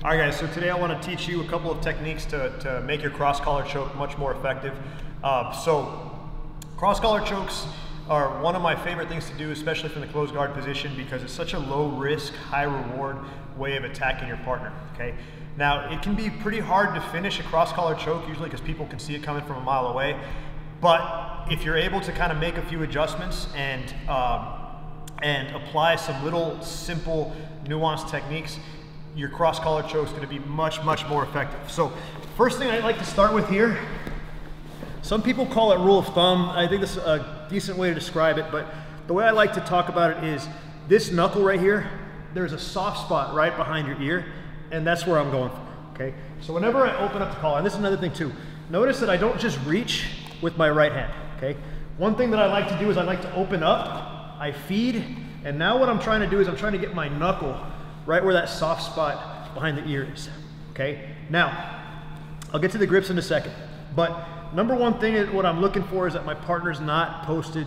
All right, guys, so today I want to teach you a couple of techniques to make your cross-collar choke much more effective. So cross-collar chokes are one of my favorite things to do, especially from the closed guard position, because it's such a low-risk, high-reward way of attacking your partner, okay? Now, it can be pretty hard to finish a cross-collar choke, usually because people can see it coming from a mile away, but if you're able to kind of make a few adjustments and apply some little simple, nuanced techniques, your cross-collar choke is going to be much more effective. So first thing I'd like to start with here, some people call it rule of thumb. I think this is a decent way to describe it, but the way I like to talk about it is this knuckle right here, there's a soft spot right behind your ear, and that's where I'm going for, okay? So whenever I open up the collar, and this is another thing too, notice that I don't just reach with my right hand, okay? One thing that I like to do is I like to open up, I feed, and now what I'm trying to do is I'm trying to get my knuckle right where that soft spot behind the ear is, okay? Now, I'll get to the grips in a second, but number one thing is what I'm looking for is that my partner's not posted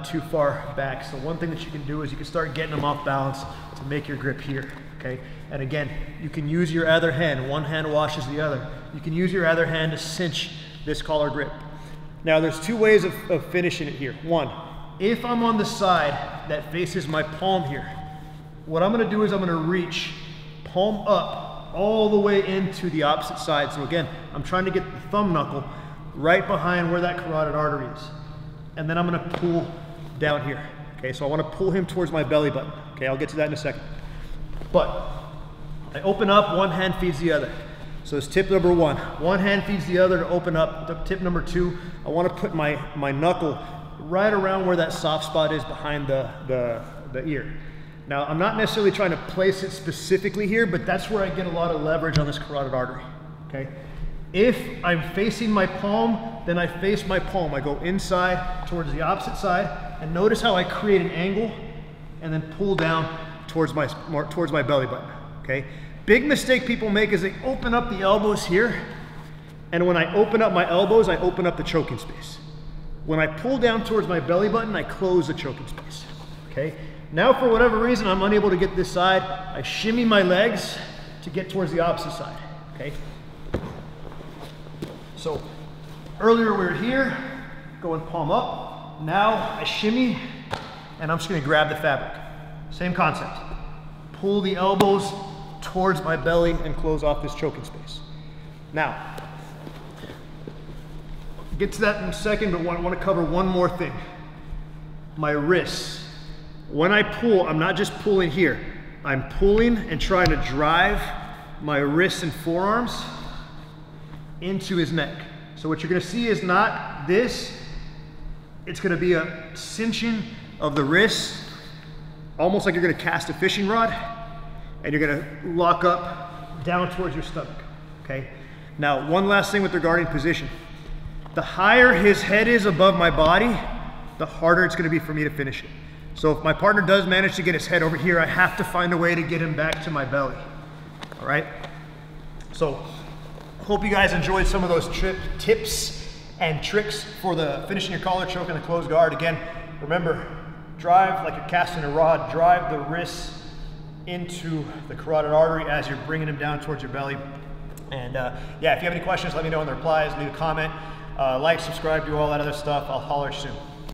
too far back. So one thing that you can do is you can start getting them off balance to make your grip here, okay? And again, you can use your other hand. One hand washes the other. You can use your other hand to cinch this collar grip. Now, there's two ways of finishing it here. One, if I'm on the side that faces my palm here, what I'm gonna do is I'm gonna reach palm up all the way into the opposite side. So again, I'm trying to get the thumb knuckle right behind where that carotid artery is. And then I'm gonna pull down here. Okay, so I wanna pull him towards my belly button. Okay, I'll get to that in a second. But I open up, one hand feeds the other. So it's tip number one. One hand feeds the other to open up. Tip number two, I wanna put my knuckle right around where that soft spot is behind the ear. Now, I'm not necessarily trying to place it specifically here, but that's where I get a lot of leverage on this carotid artery, okay? If I'm facing my palm, then I face my palm. I go inside towards the opposite side, and notice how I create an angle and then pull down towards my belly button, okay? Big mistake people make is they open up the elbows here, and when I open up my elbows, I open up the choking space. When I pull down towards my belly button, I close the choking space, okay? Now, for whatever reason, I'm unable to get this side. I shimmy my legs to get towards the opposite side, okay? So earlier we were here, going palm up. Now I shimmy, and I'm just gonna grab the fabric. Same concept. Pull the elbows towards my belly and close off this choking space. Now, get to that in a second, but I wanna cover one more thing. My wrists. When I pull, I'm not just pulling here. I'm pulling and trying to drive my wrists and forearms into his neck. So what you're gonna see is not this, it's gonna be a cinching of the wrists, almost like you're gonna cast a fishing rod, and you're gonna lock up down towards your stomach, okay? Now, one last thing with regarding position. The higher his head is above my body, the harder it's gonna be for me to finish it. So if my partner does manage to get his head over here, I have to find a way to get him back to my belly, all right? So, hope you guys enjoyed some of those tips and tricks for the finishing your collar choke and the closed guard. Again, remember, drive like you're casting a rod, drive the wrists into the carotid artery as you're bringing them down towards your belly. And yeah, if you have any questions, let me know in the replies, leave a comment, like, subscribe, do all that other stuff. I'll holler at you soon.